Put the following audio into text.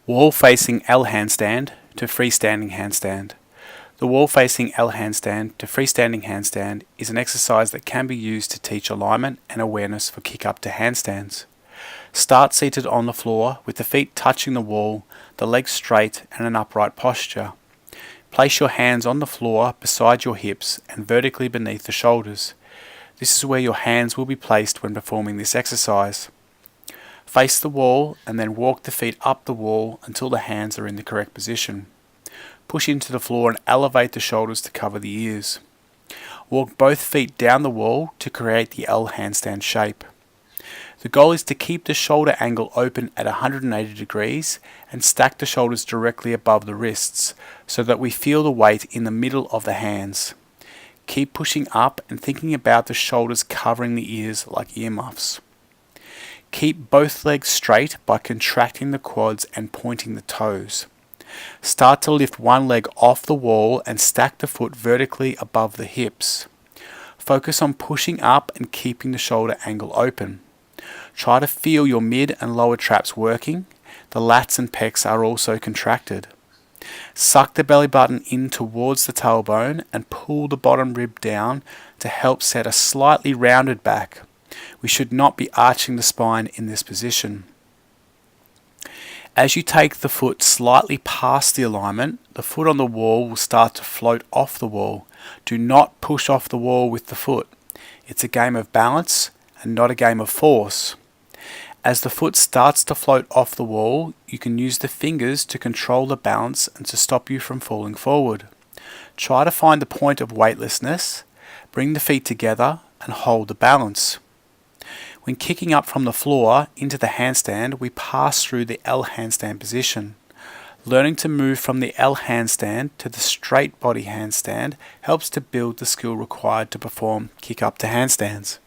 Wall-facing L-handstand to freestanding handstand. The wall-facing L-handstand to freestanding handstand is an exercise that can be used to teach alignment and awareness for kick-up to handstands. Start seated on the floor with the feet touching the wall, the legs straight and an upright posture. Place your hands on the floor beside your hips and vertically beneath the shoulders. This is where your hands will be placed when performing this exercise. Face the wall and then walk the feet up the wall until the hands are in the correct position. Push into the floor and elevate the shoulders to cover the ears. Walk both feet down the wall to create the L-handstand shape. The goal is to keep the shoulder angle open at 180 degrees and stack the shoulders directly above the wrists so that we feel the weight in the middle of the hands. Keep pushing up and thinking about the shoulders covering the ears like earmuffs. Keep both legs straight by contracting the quads and pointing the toes. Start to lift one leg off the wall and stack the foot vertically above the hips. Focus on pushing up and keeping the shoulder angle open. Try to feel your mid and lower traps working. The lats and pecs are also contracted. Suck the belly button in towards the tailbone and pull the bottom rib down to help set a slightly rounded back. We should not be arching the spine in this position. As you take the foot slightly past the alignment, the foot on the wall will start to float off the wall. Do not push off the wall with the foot. It's a game of balance and not a game of force. As the foot starts to float off the wall, you can use the fingers to control the balance and to stop you from falling forward. Try to find the point of weightlessness, bring the feet together and hold the balance. When kicking up from the floor into the handstand, we pass through the L-handstand position. Learning to move from the L-handstand to the straight body handstand helps to build the skill required to perform kick up to handstands.